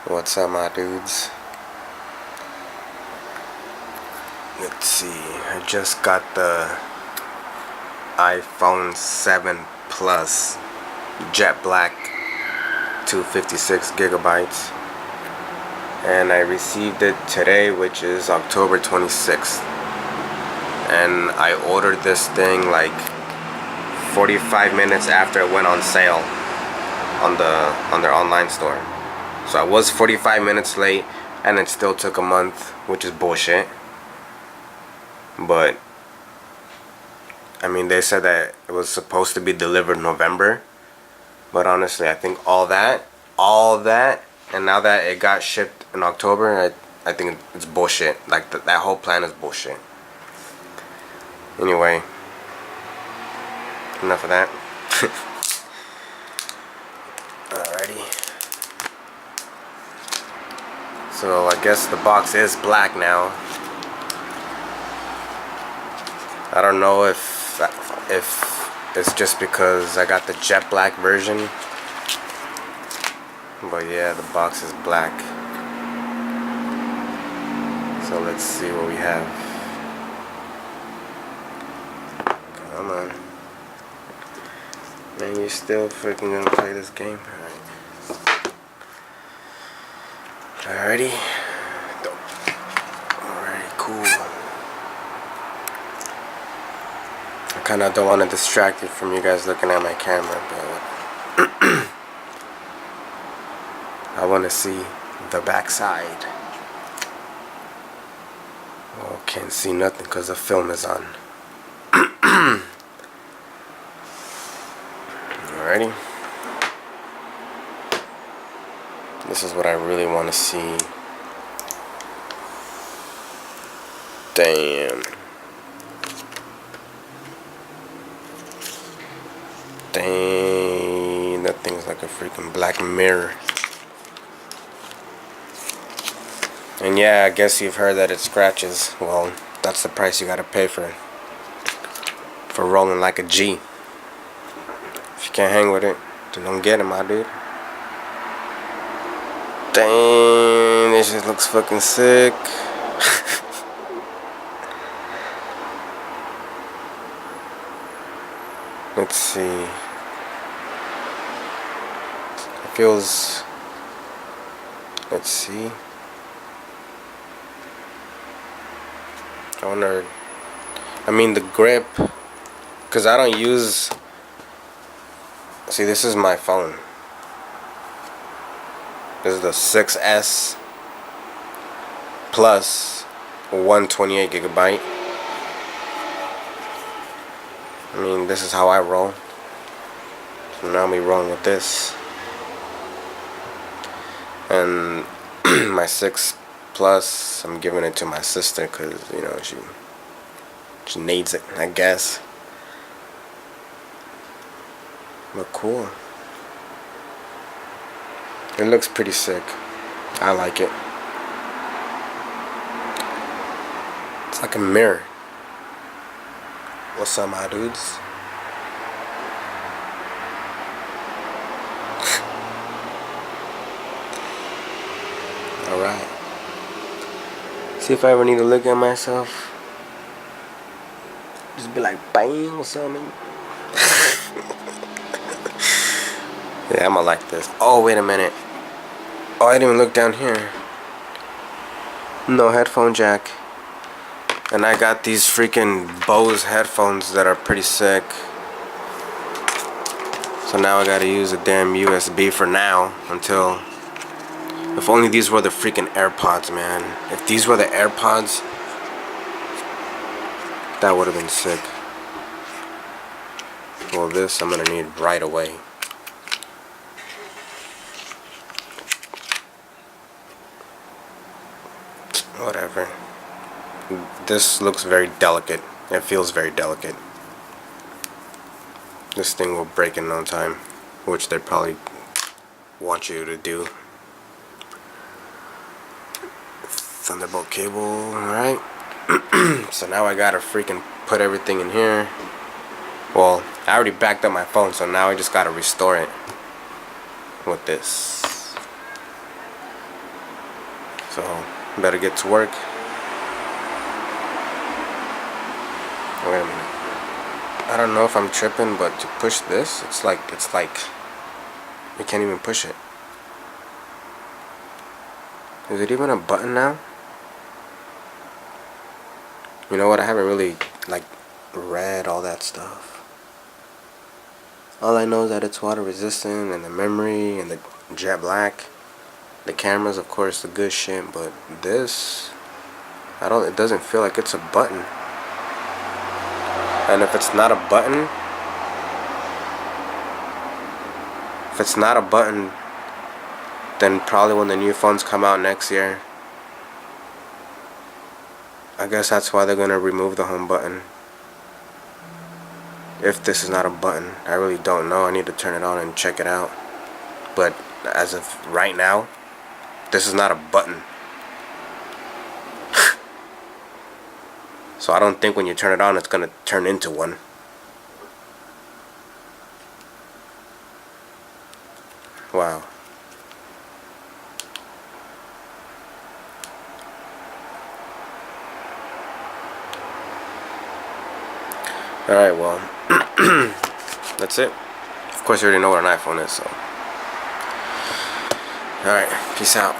What's up, my dudes? Let's see, I just got the iPhone 7 Plus jet black 256 gigabytes, and I received it today, which is October 26th. And I ordered this thing like 45 minutes after it went on sale on their online store. So I was 45 minutes late, and it still took a month, which is bullshit. But I mean, they said that it was supposed to be delivered November, but honestly, I think all that, and now that it got shipped in October, I think it's bullshit. Like that whole plan is bullshit. Anyway, enough of that. Alrighty. So I guess the box is black now. I don't know if it's just because I got the jet black version, but yeah, the box is black. So let's see what we have. Come on. Man, you're still freaking gonna play this game? Alrighty. Alrighty, cool. I kinda don't want to distract you from you guys looking at my camera, but I want to see the backside. Well, can't see nothing because the film is on. Alrighty. This is what I really want to see. Damn. Dang, that thing's like a freaking black mirror. And yeah, I guess you've heard that it scratches. Well, that's the price you gotta pay for rolling like a G. If you can't hang with it, then don't get it, my dude. Dang, this just looks fucking sick. Let's see. It feels. Let's see. I wonder. I mean, the grip. Because I don't use. See, this is my phone. This is the 6S Plus 128 gigabyte. I mean, this is how I roll. So now me rolling with this. And my 6 Plus, I'm giving it to my sister because, you know, she needs it, I guess. But cool. It looks pretty sick. I like it. It's like a mirror. What's up, my dudes? Alright. See if I ever need to look at myself. Just be like, bang, or something. Yeah, I'ma like this. Oh, wait a minute. Oh, I didn't even look down here. No headphone jack. And I got these freaking Bose headphones that are pretty sick. So now I gotta use a damn USB for now until... If only these were the freaking AirPods, man. If these were the AirPods, that would have been sick. Well, this I'm gonna need right away. Whatever. This looks very delicate. It feels very delicate. This thing will break in no time, which they probably want you to do. Thunderbolt cable, alright. So now I gotta freaking put everything in here. Well, I already backed up my phone, so now I just gotta restore it with this. So better get to work. Wait a minute. I don't know if I'm tripping, but to push this, it's like you can't even push it. Is it even a button now? You know what? I haven't really read all that stuff. All I know is that it's water resistant, and the memory, and the jet black. The cameras, of course, the good shit, but this, it doesn't feel like it's a button. And if it's not a button, then probably when the new phones come out next year, I guess that's why they're gonna remove the home button. If this is not a button, I really don't know. I need to turn it on and check it out. But as of right now, this is not a button. So I don't think when you turn it on, it's gonna turn into one. Wow. Alright, well, that's it. Of course, you already know what an iPhone is, so. Alright, peace out.